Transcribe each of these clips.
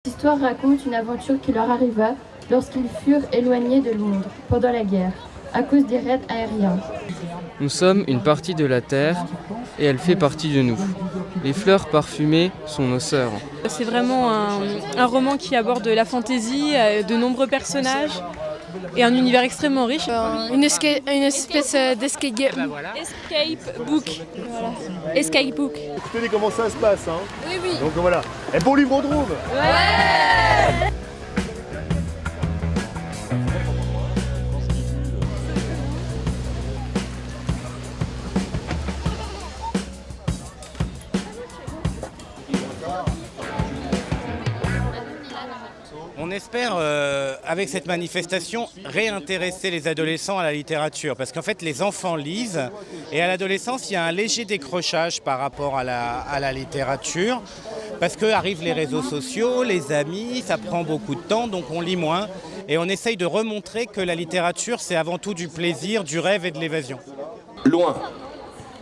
L'histoire raconte une aventure qui leur arriva lorsqu'ils furent éloignés de Londres pendant la guerre, à cause des raids aériens. Nous sommes une partie de la Terre et elle fait partie de nous. Les fleurs parfumées sont nos sœurs. C'est vraiment un roman qui aborde la fantaisie, de nombreux personnages et un univers extrêmement riche. Une espèce d'escape game. Escape book. Voilà. Escape book. Écoutez comment ça se passe, hein. Oui. Donc voilà. Et bon Livrodrome. Ouais. On espère, avec cette manifestation, réintéresser les adolescents à la littérature. Parce qu'en fait, les enfants lisent et à l'adolescence, il y a un léger décrochage par rapport à la littérature. Parce qu'arrivent les réseaux sociaux, les amis, ça prend beaucoup de temps, donc on lit moins. Et on essaye de remontrer que la littérature, c'est avant tout du plaisir, du rêve et de l'évasion. Loin,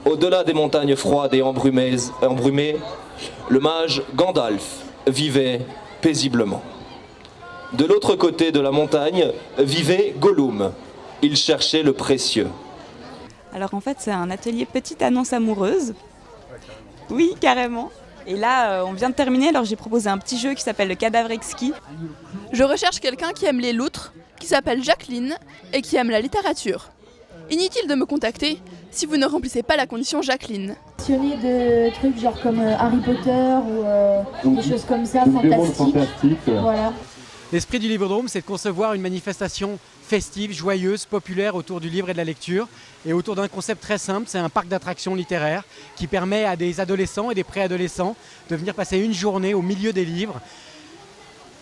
au-delà des montagnes froides et embrumées, le mage Gandalf vivait paisiblement. De l'autre côté de la montagne vivait Gollum. Il cherchait le précieux. Alors en fait, c'est un atelier petite annonce amoureuse. Oui, carrément. Et là, on vient de terminer, alors j'ai proposé un petit jeu qui s'appelle le cadavre exquis. Je recherche quelqu'un qui aime les loutres, qui s'appelle Jacqueline et qui aime la littérature. Inutile de me contacter si vous ne remplissez pas la condition Jacqueline. Passionné de trucs genre comme Harry Potter ou des choses comme ça, fantastiques. Voilà. L'esprit du Livrodrome, c'est de concevoir une manifestation festive, joyeuse, populaire autour du livre et de la lecture et autour d'un concept très simple, c'est un parc d'attractions littéraires qui permet à des adolescents et des préadolescents de venir passer une journée au milieu des livres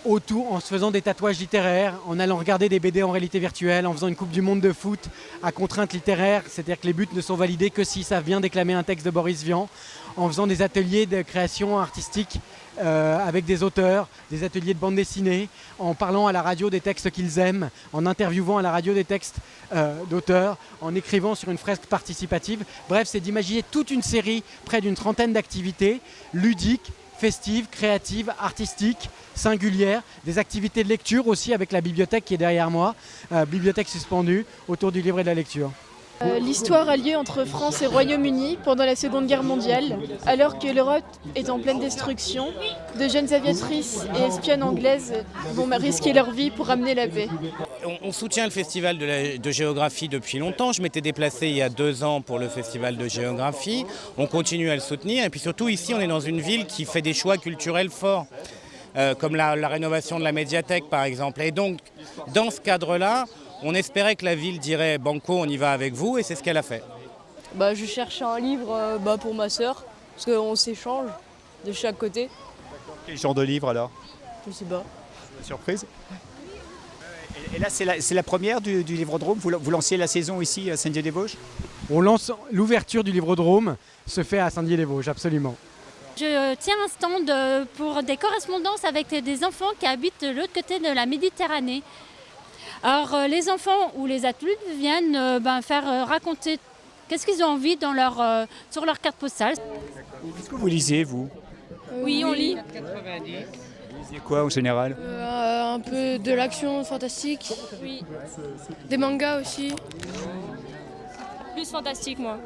autour, en se faisant des tatouages littéraires, en allant regarder des BD en réalité virtuelle, en faisant une Coupe du Monde de foot à contrainte littéraire, c'est-à-dire que les buts ne sont validés que si ça vient déclamer un texte de Boris Vian, en faisant des ateliers de création artistique avec des auteurs, des ateliers de bande dessinée, en parlant à la radio des textes qu'ils aiment, en interviewant à la radio des textes d'auteurs, en écrivant sur une fresque participative. Bref, c'est d'imaginer toute une série, près d'une trentaine d'activités ludiques, festives, créatives, artistiques, singulières, des activités de lecture aussi avec la bibliothèque qui est derrière moi, bibliothèque suspendue autour du livre et de la lecture. L'histoire a lieu entre France et Royaume-Uni pendant la Seconde Guerre mondiale, alors que l'Europe est en pleine destruction. De jeunes aviatrices et espionnes anglaises vont risquer leur vie pour ramener la paix. On soutient le festival de géographie depuis longtemps. Je m'étais déplacé il y a 2 ans pour le festival de géographie. On continue à le soutenir et puis surtout ici on est dans une ville qui fait des choix culturels forts. Comme la rénovation de la médiathèque par exemple. Et donc dans ce cadre-là, on espérait que la ville dirait « Banco, on y va avec vous » et c'est ce qu'elle a fait. Je cherchais un livre pour ma sœur, parce qu'on s'échange de chaque côté. Quel genre de livre alors? Je sais pas. Surprise. Et là, c'est la première du Livrodrome. Vous lancez la saison ici à Saint-Dié-des-Vosges? On lance l'ouverture du Livrodrome, se fait à Saint-Dié-des-Vosges, absolument. Je tiens un stand pour des correspondances avec des enfants qui habitent de l'autre côté de la Méditerranée. Alors les enfants ou les adultes viennent faire raconter qu'est-ce qu'ils ont envie sur leur carte postale. Est-ce que vous lisez, vous? Oui, on lit. Vous lisez quoi en général? Un peu de l'action fantastique. Oui. Des mangas aussi. Plus fantastique, moi.